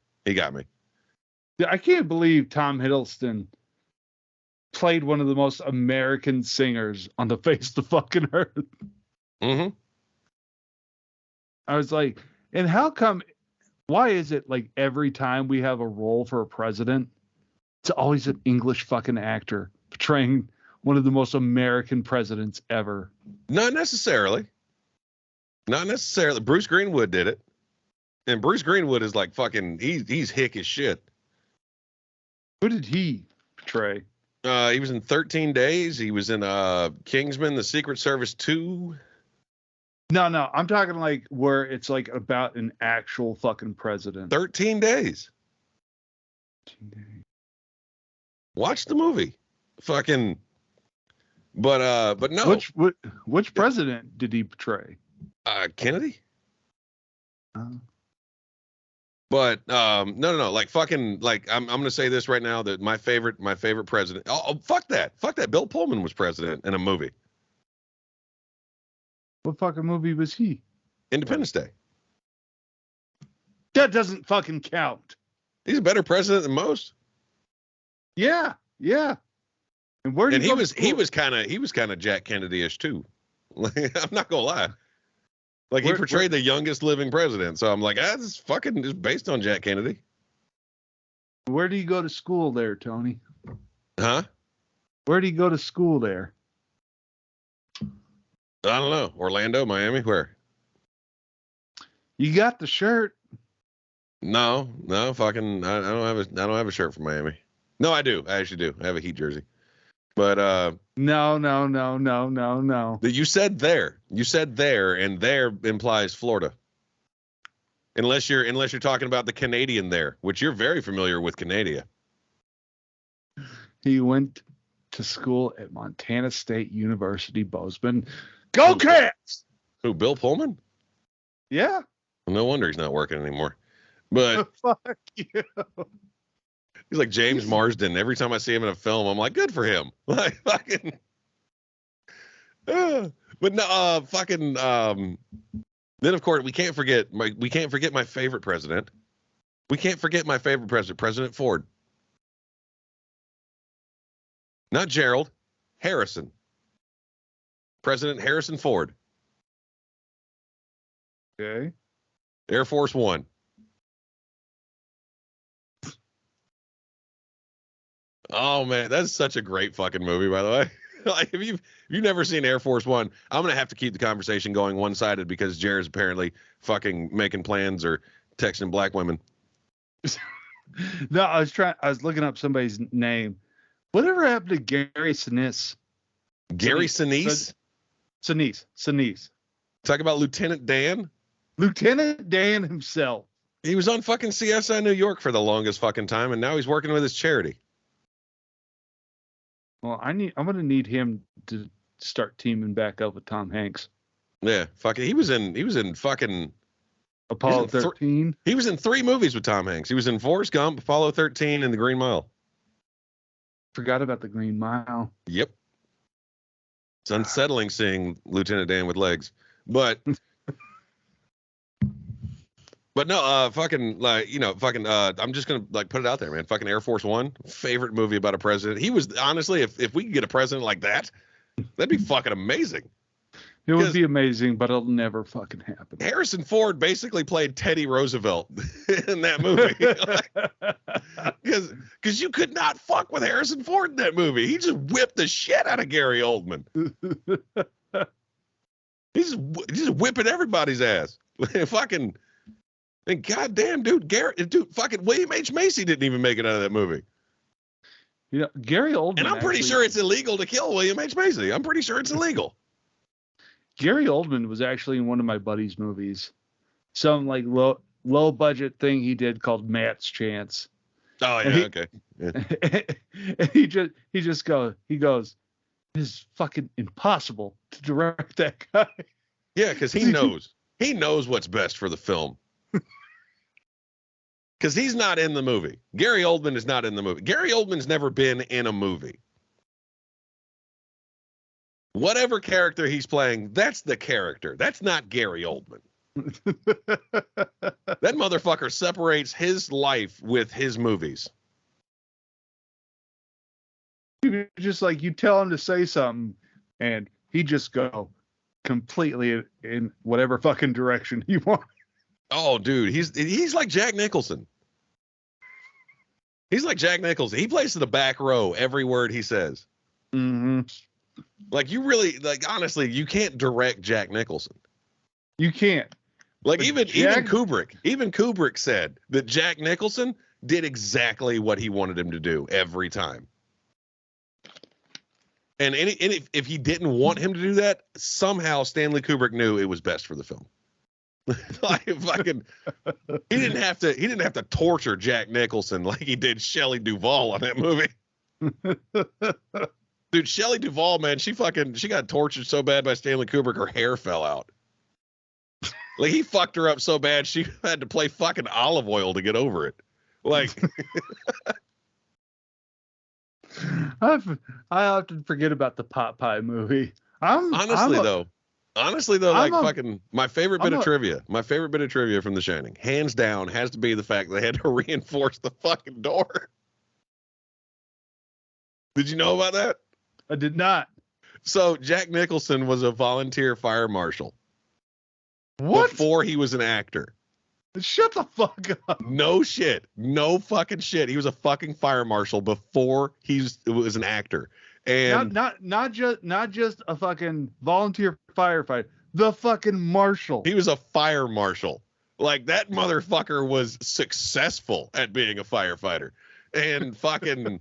I can't believe Tom Hiddleston played one of the most American singers on the face of the fucking earth. Mm-hmm. I was like, and how come? Why is it like every time we have a role for a president, it's always an English fucking actor portraying one of the most American presidents ever? Not necessarily. Bruce Greenwood did it. And Bruce Greenwood is like fucking, he's hick as shit. Who did he portray? He was in 13 Days. He was in Kingsman, The Secret Service 2. No, I'm talking like where it's like about an actual fucking president. 13 Days. 13 Days. Watch the movie. Fucking. But no. Which president did he portray? Kennedy. But no. Like fucking like I'm gonna say this right now that my favorite president. Oh, fuck that. Bill Pullman was president in a movie. What fucking movie was he? Independence Day. That doesn't fucking count. He's a better president than most. Yeah. And where did he was kind of Jack Kennedy-ish too. Like, I'm not gonna lie. Like he portrayed the youngest living president, so I'm like, this is fucking just based on Jack Kennedy. Where do you go to school there, Tony? Huh? Where do you go to school there? I don't know. Orlando, Miami, where? You got the shirt. No, fucking. I don't have a shirt from Miami. No, I do. I actually do. I have a Heat jersey. But No. You said there. And there implies Florida. Unless you're talking about the Canadian there, which you're very familiar with Canada. He went to school at Montana State University, Bozeman. Go Cats! Who, Bill Pullman? Yeah. Well, no wonder he's not working anymore. But fuck you. He's like James Marsden. Every time I see him in a film, I'm like, good for him. Like fucking. But no, fucking. Then of course we can't forget my favorite president. President Ford. Not Gerald, Harrison. President Harrison Ford. Okay. Air Force One. Oh man, that's such a great fucking movie, by the way. Like if you've never seen Air Force One, I'm gonna have to keep the conversation going one-sided because Jared's apparently fucking making plans or texting black women. No, I was looking up somebody's name. Whatever happened to Gary Sinise? Gary Sinise? Sinise. Talk about Lieutenant Dan? Lieutenant Dan himself. He was on fucking CSI New York for the longest fucking time, and now he's working with his charity. Well, I'm gonna need him to start teaming back up with Tom Hanks. Yeah, fucking. He was in fucking Apollo 13. He was in 3 movies with Tom Hanks. He was in Forrest Gump, Apollo 13, and The Green Mile. Forgot about The Green Mile. Yep. It's unsettling seeing Lieutenant Dan with legs, but no, fucking like I'm just gonna like put it out there, man. Fucking Air Force One, favorite movie about a president. He was honestly, if we could get a president like that, that'd be fucking amazing. It would be amazing, but it'll never fucking happen. Harrison Ford basically played Teddy Roosevelt in that movie. Because you could not fuck with Harrison Ford in that movie. He just whipped the shit out of Gary Oldman. He's just whipping everybody's ass. Fucking, and goddamn, dude, fucking William H. Macy didn't even make it out of that movie. You know, Gary Oldman. And I'm pretty sure it's illegal to kill William H. Macy. I'm pretty sure it's illegal. Gary Oldman was actually in one of my buddy's movies. some like low budget thing he did called Matt's Chance. Oh yeah, okay. Yeah. And he goes, it's fucking impossible to direct that guy. Yeah, because he knows what's best for the film. Because he's not in the movie. Gary Oldman is not in the movie. Gary Oldman's never been in a movie. Whatever character he's playing, that's the character. That's not Gary Oldman. That motherfucker separates his life with his movies. Just like you tell him to say something, and he just go completely in whatever fucking direction you want. Oh, dude, he's like Jack Nicholson. He's like Jack Nicholson. He plays to the back row every word he says. Mm-hmm. Like you really, like honestly, you can't direct Jack Nicholson. You can't. Like even Kubrick said that Jack Nicholson did exactly what he wanted him to do every time. And if he didn't want him to do that, somehow Stanley Kubrick knew it was best for the film. Like fucking, he didn't have to torture Jack Nicholson like he did Shelley Duvall on that movie. Dude, Shelley Duvall, man, she got tortured so bad by Stanley Kubrick, her hair fell out. Like he fucked her up so bad she had to play fucking olive oil to get over it. Like I often forget about the pot pie movie. Honestly though, like fucking my favorite bit of trivia from The Shining, hands down, has to be the fact they had to reinforce the fucking door. Did you know about that? I did not. So Jack Nicholson was a volunteer fire marshal. What? Before he was an actor. Shut the fuck up. No shit. No fucking shit. He was a fucking fire marshal before he was an actor. And not just a fucking volunteer firefighter. The fucking marshal. He was a fire marshal. Like that motherfucker was successful at being a firefighter. And fucking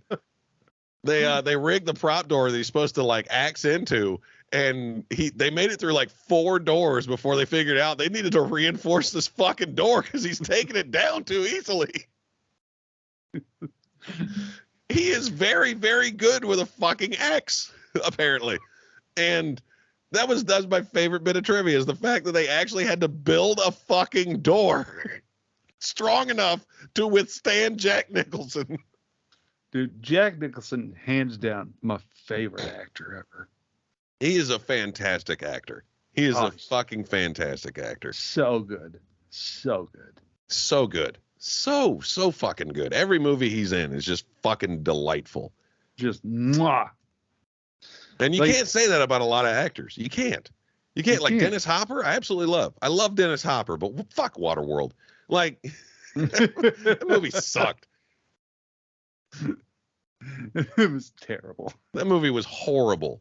they rigged the prop door that he's supposed to like axe into, and they made it through like 4 doors before they figured out they needed to reinforce this fucking door because he's taking it down too easily. He is very, very good with a fucking axe, apparently. And that was my favorite bit of trivia, is the fact that they actually had to build a fucking door strong enough to withstand Jack Nicholson. Dude, Jack Nicholson, hands down, my favorite actor ever. He is a fantastic actor. He is a fucking fantastic actor. So good. So good. So good. So fucking good. Every movie he's in is just fucking delightful. Just mwah. And you can't say that about a lot of actors. You can't. You can't. Like Dennis Hopper, I absolutely love. I love Dennis Hopper, but fuck Waterworld. Like, that movie sucked. It was terrible. That movie was horrible.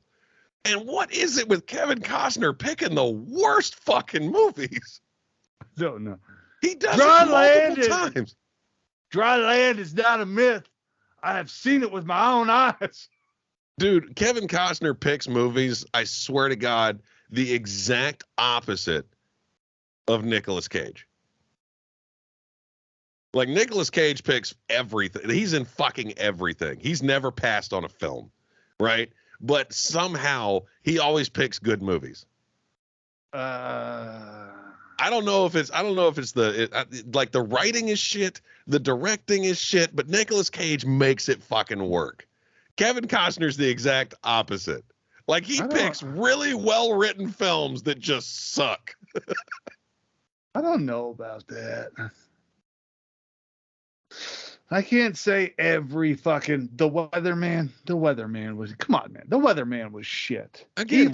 And what is it with Kevin Costner picking the worst fucking movies? I don't know. He does it multiple times. Dry Land is not a myth. I have seen it with my own eyes. Dude, Kevin Costner picks movies, I swear to God, the exact opposite of Nicolas Cage. Like, Nicolas Cage picks everything. He's in fucking everything. He's never passed on a film, right? But somehow he always picks good movies. I don't know if it's like the writing is shit, the directing is shit, but Nicolas Cage makes it fucking work. Kevin Costner's the exact opposite. Like, he picks really well-written films that just suck. I don't know about that. I can't say every fucking The Weatherman was, come on, man. The Weatherman was shit. Again,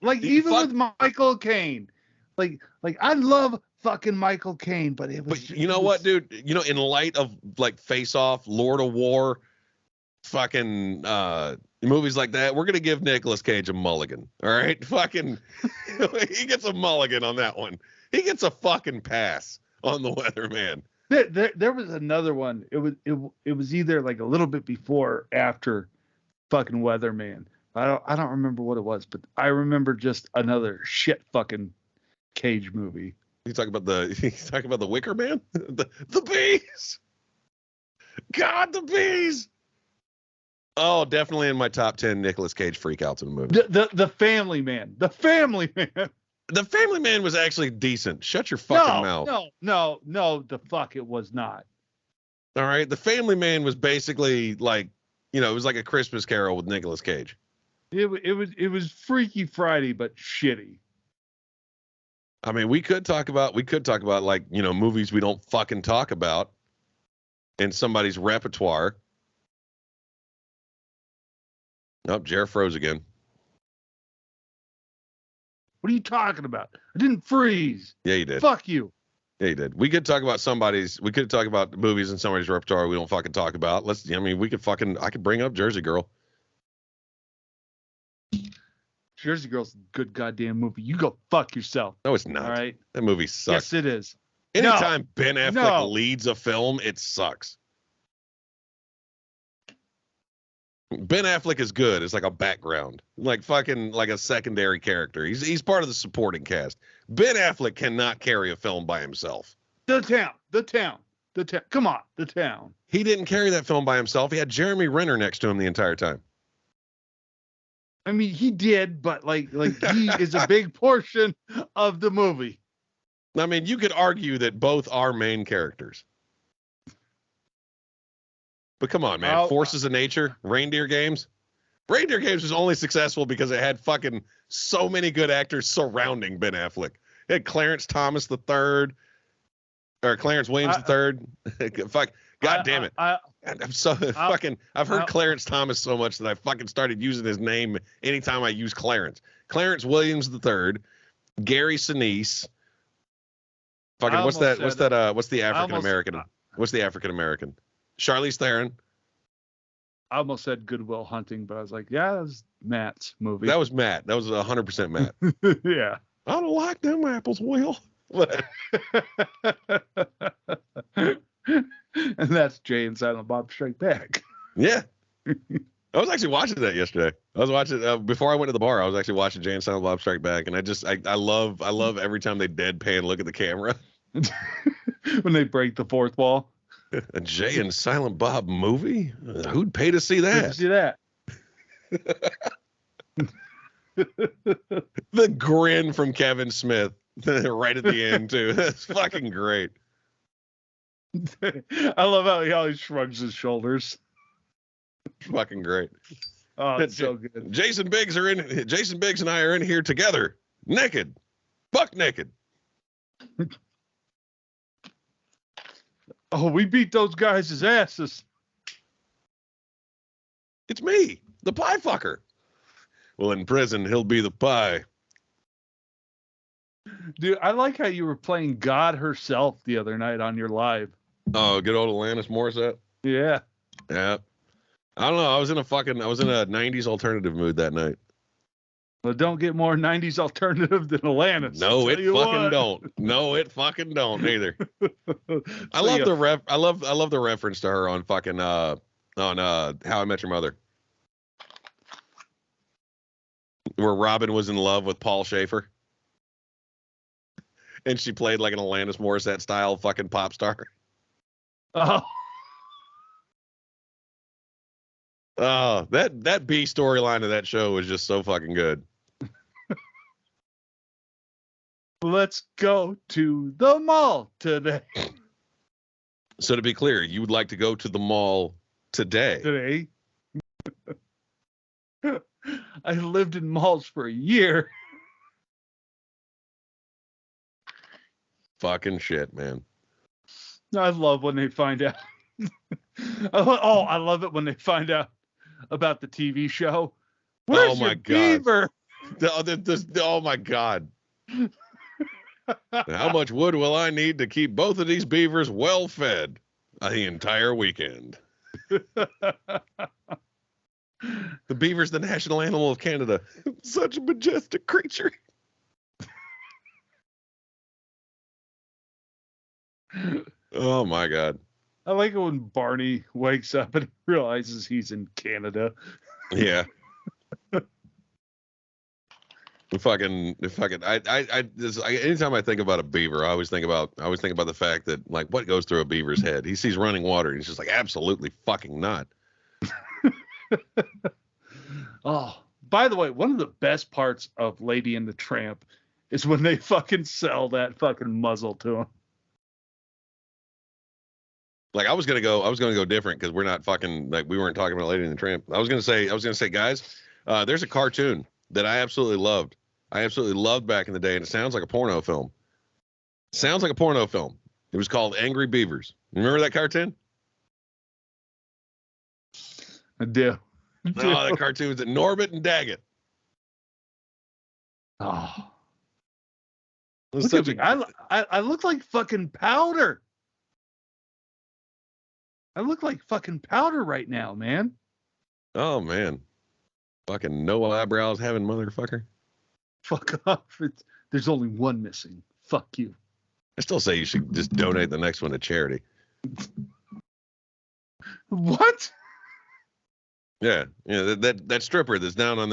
even with Michael Caine. Like I love fucking Michael Caine, but it was. But you know what, dude? You know, in light of like Face Off, Lord of War, fucking movies like that, we're gonna give Nicolas Cage a mulligan. All right, fucking, he gets a mulligan on that one. He gets a fucking pass on The Weatherman. There was another one. It was either like a little bit before or after fucking Weatherman. I don't remember what it was, but I remember just another shit fucking Cage movie. You talking about the Wicker Man? The bees. God, the bees. Oh, definitely in my top 10 Nicolas Cage freakouts in a movie. The Family Man. The Family Man. The Family Man was actually decent. Shut your fucking mouth. No, the fuck it was not. All right. The Family Man was basically like, it was like a Christmas Carol with Nicolas Cage. It was Freaky Friday, but shitty. I mean, we could talk about like, movies we don't fucking talk about in somebody's repertoire. Oh, Jer froze again. What are you talking about? I didn't freeze. Yeah, you did. Fuck you. Yeah, you did. We could talk about movies in somebody's repertoire we don't fucking talk about. I could bring up Jersey Girl. Jersey Girl's a good goddamn movie. You go fuck yourself. No, it's not. All right. That movie sucks. Yes, it is. Anytime Ben Affleck leads a film, it sucks. Ben Affleck is good. It's like a background, like a secondary character. He's part of the supporting cast. Ben Affleck cannot carry a film by himself. The town. Come on, The Town. He didn't carry that film by himself. He had Jeremy Renner next to him the entire time. I mean, he did, but like he is a big portion of the movie. I mean, you could argue that both are main characters. But come on, man. Forces of Nature, Reindeer Games. Reindeer Games was only successful because it had fucking so many good actors surrounding Ben Affleck. It had Clarence Thomas III, or Clarence Williams III. Fuck, God damn it. I'm so fucking. I've heard Clarence Thomas so much that I fucking started using his name anytime I use Clarence. Clarence Williams III, Gary Sinise. Fucking what's the African American? What's the African American? Charlize Theron. I almost said Good Will Hunting, but I was like, yeah, that was Matt's movie. That was Matt. That was 100% Matt. Yeah. I don't like them apples, Will. And that's Jay and Silent Bob Strike Back. Yeah. I was actually watching that yesterday. I was watching before I went to the bar. I was actually watching Jay and Silent Bob Strike Back, and I love every time they deadpan look at the camera when they break the fourth wall. A Jay and Silent Bob movie? Who'd pay to see that? See that? The grin from Kevin Smith right at the end too. That's fucking great. I love how he always shrugs his shoulders. Fucking great. Oh, it's so good. Jason Biggs and I are in here together, naked, buck naked. Oh, we beat those guys' asses. It's me, the pie fucker. Well, in prison, he'll be the pie. Dude, I like how you were playing God herself the other night on your live. Oh, good old Alanis Morissette? Yeah. Yeah. I don't know. I was in a 90s alternative mood that night. Well, don't get more 90s alternative than Alanis. No, it fucking don't. No, it fucking don't either. I love the reference to her on fucking How I Met Your Mother. Where Robin was in love with Paul Schaefer. And she played like an Alanis Morissette style fucking pop star. Oh. Oh, that B storyline of that show was just so fucking good. Let's go to the mall today. So to be clear, you would like to go to the mall today? I lived in malls for a year. Fucking shit, man. I love when they find out. I love it when they find out about the TV show. Where's your beaver? Oh my God. How much wood will I need to keep both of these beavers well fed the entire weekend? The beaver's the national animal of Canada. Such a majestic creature. Oh my God. I like it when Barney wakes up and realizes he's in Canada. Yeah. Anytime I think about a beaver, I always think about the fact that, like, what goes through a beaver's head? He sees running water and he's just like, absolutely fucking not. Oh, by the way, one of the best parts of Lady and the Tramp is when they fucking sell that fucking muzzle to him. Like, I was gonna go different because we're not fucking, like, we weren't talking about Lady and the Tramp. I was gonna say, guys, there's a cartoon that I absolutely loved. Back in the day, and it sounds like a porno film. It was called Angry Beavers. You remember that cartoon? I do. No, that cartoon was at Norbit and Daggett. Oh. I look like fucking powder. I look like fucking powder right now, man. Oh, man. Fucking no eyebrows having motherfucker. Fuck off. There's only one missing. Fuck you. I still say you should just donate the next one to charity. What? Yeah. That stripper that's down at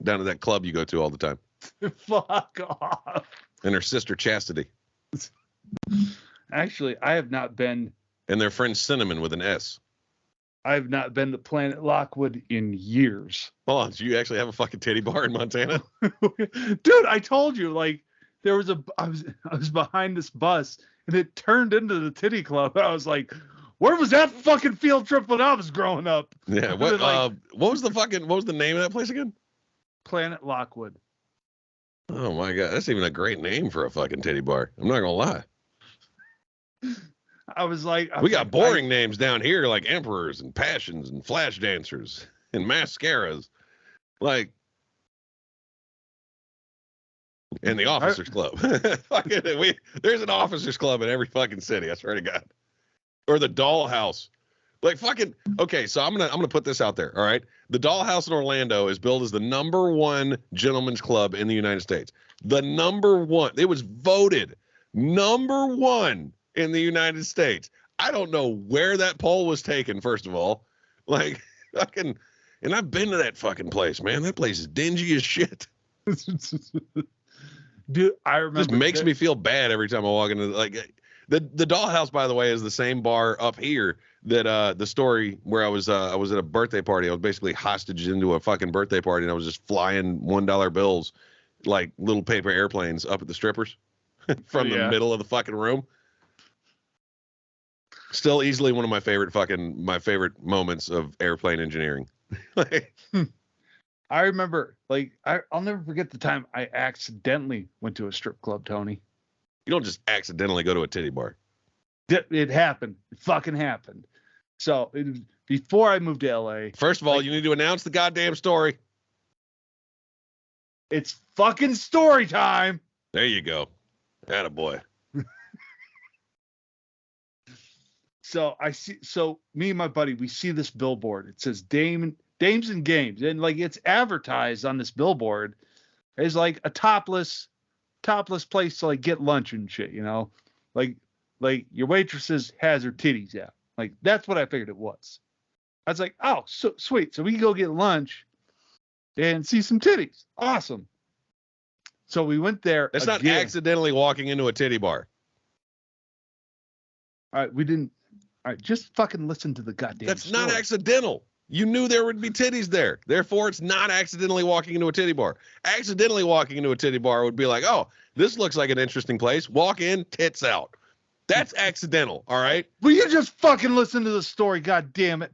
that club you go to all the time. Fuck off. And her sister Chastity. Actually, I have not been. And their friend Cinnamon with an S. I have not been to Planet Lockwood in years. Hold on, do you actually have a fucking titty bar in Montana? Dude, I told you, like, I was behind this bus and it turned into the titty club. I was like, where was that fucking field trip when I was growing up? Yeah, what was the name of that place again? Planet Lockwood. Oh my god, that's even a great name for a fucking titty bar. I'm not gonna lie. We got boring names down here, like Emperors and Passions and Flash Dancers and Mascaras, like, and the Officers Club. There's an Officers Club in every fucking city. I swear to God. Or the Dollhouse. Like, fucking, okay, so I'm gonna put this out there. All right, the Dollhouse in Orlando is billed as the #1 gentleman's club in the United States. The #1. It was voted #1 in the United States. I don't know where that poll was taken, first of all. Like, fucking, and I've been to that fucking place, man. That place is dingy as shit. Dude, I remember. Just makes me feel bad every time I walk into, like, the Dollhouse, by the way, is the same bar up here that the story where I was at a birthday party. I was basically hostage into a fucking birthday party, and I was just flying $1 bills like little paper airplanes up at the strippers from the middle of the fucking room. Still easily one of my favorite moments of airplane engineering. I remember, like, I'll never forget the time I accidentally went to a strip club, Tony. You don't just accidentally go to a titty bar. It happened. It fucking happened. So before I moved to LA. First of all, you need to announce the goddamn story. It's fucking story time. There you go. Attaboy. So me and my buddy, we see this billboard. It says Dames and Games. And, like, it's advertised on this billboard as like a topless place to, like, get lunch and shit, you know? Like your waitress has her titties out. Like, that's what I figured it was. I was like, oh, so sweet. So we can go get lunch and see some titties. Awesome. So we went there. That's not accidentally walking into a titty bar. All right, we didn't. All right, just fucking listen to the goddamn That's story. not accidental. You knew there would be titties there. Therefore, it's not accidentally walking into a titty bar. Accidentally walking into a titty bar would be like, oh, this looks like an interesting place. Walk in, tits out. That's accidental, all right? Will you just fucking listen to the story, god damn it?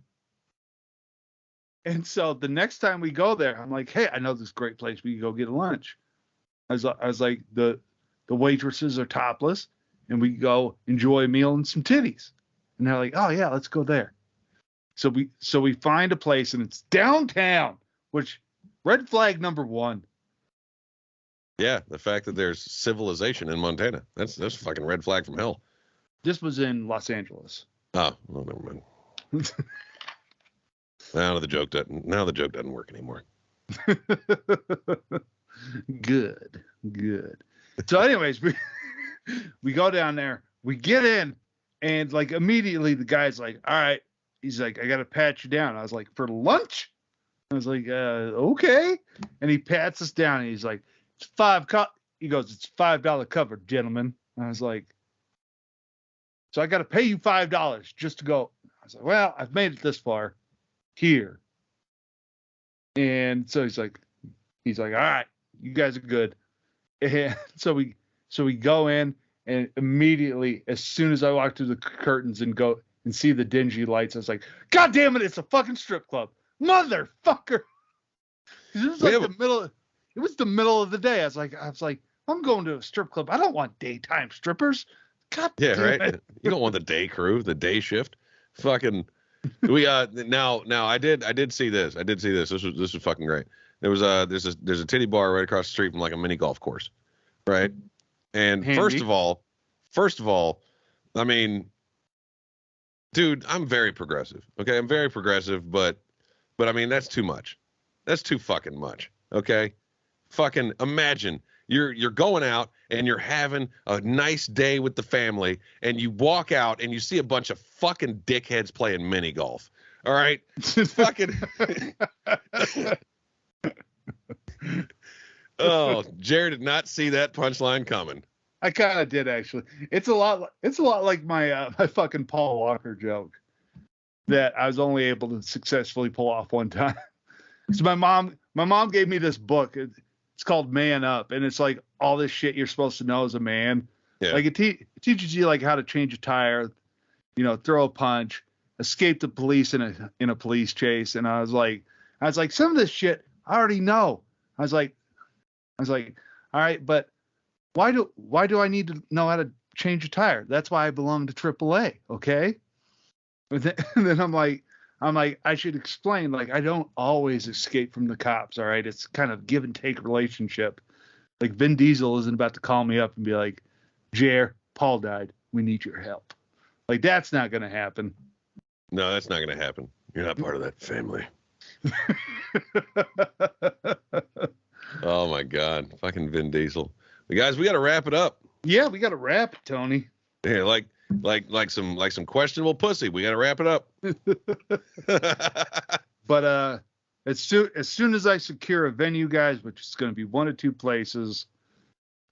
And so the next time we go there, I'm like, hey, I know this great place. We can go get lunch. I was like, the waitresses are topless, and we go enjoy a meal and some titties. And they're like, oh yeah, let's go there. So we find a place, and it's downtown, which red flag #1. Yeah, the fact that there's civilization in Montana. That's a fucking red flag from hell. This was in Los Angeles. Oh, well, never mind. Now the joke doesn't work anymore. Good. So anyways, we go down there, we get in, and, like, immediately the guy's like, all right, he's like, I got to pat you down. I was like, for lunch? I was like, okay. And he pats us down and he's like, it's he goes, it's $5 cover, gentlemen. And I was like, so I got to pay you $5 just to go. I was like, well, I've made it this far here. And so he's like, all right, you guys are good. And so we go in, and immediately, as soon as I walk through the curtains and go and see the dingy lights, I was like, God damn it, it's a fucking strip club. Motherfucker. It was like it was the middle of the day. I was like, I'm going to a strip club. I don't want daytime strippers. God damn right. It. You don't want the day crew, the day shift. Fucking we now I did see this. This was fucking great. There was there's a titty bar right across the street from like a mini golf course. Right? And handy. First of all, I mean, dude, I'm very progressive. Okay? I'm very progressive, but I mean, that's too much. That's too fucking much. Okay? Fucking imagine you're going out and you're having a nice day with the family and you walk out and you see a bunch of fucking dickheads playing mini golf. All right? Fucking Oh, Jared did not see that punchline coming. I kind of did, actually. It's a lot like my my fucking Paul Walker joke that I was only able to successfully pull off one time. So my mom gave me this book. It's called Man Up, and it's like all this shit you're supposed to know as a man. Yeah. Like it teaches you like how to change a tire, throw a punch, escape the police in a police chase. And I was like, some of this shit I already know. I was like, all right, but why do I need to know how to change a tire? That's why I belong to AAA, okay? And then I'm like, I should explain, like, I don't always escape from the cops, all right? It's kind of give and take relationship. Like Vin Diesel isn't about to call me up and be like, Jer, Paul died. We need your help. Like, that's not going to happen. No, that's not going to happen. You're not part of that family. Oh my God, fucking Vin Diesel. Guys, we got to wrap it up. Yeah, we got to wrap it, Tony. Yeah, like some questionable pussy. We got to wrap it up. But as soon as I secure a venue, guys, which is going to be one of two places,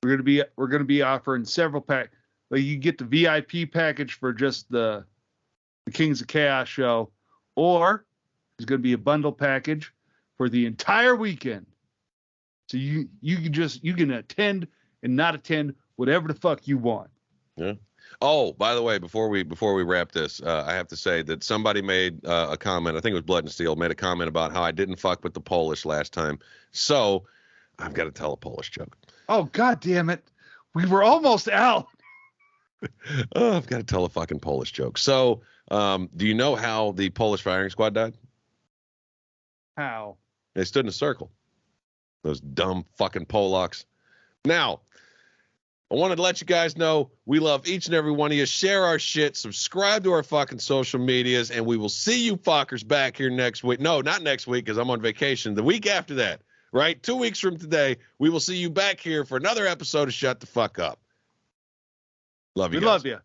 we're going to be offering several pack. Like you get the VIP package for just the Kings of Chaos show, or there's going to be a bundle package for the entire weekend. So you can attend and not attend whatever the fuck you want. Yeah. Oh, by the way, before we wrap this, I have to say that somebody made a comment. I think it was Blood and Steel made a comment about how I didn't fuck with the Polish last time. So I've got to tell a Polish joke. Oh, God damn it. We were almost out. Oh, I've got to tell a fucking Polish joke. So do you know how the Polish firing squad died? How? They stood in a circle. Those dumb fucking Polacks. Now, I wanted to let you guys know we love each and every one of you. Share our shit. Subscribe to our fucking social medias. And we will see you fuckers back here next week. No, not next week because I'm on vacation. The week after that, right? 2 weeks from today, we will see you back here for another episode of Shut the Fuck Up. Love you guys. We love you.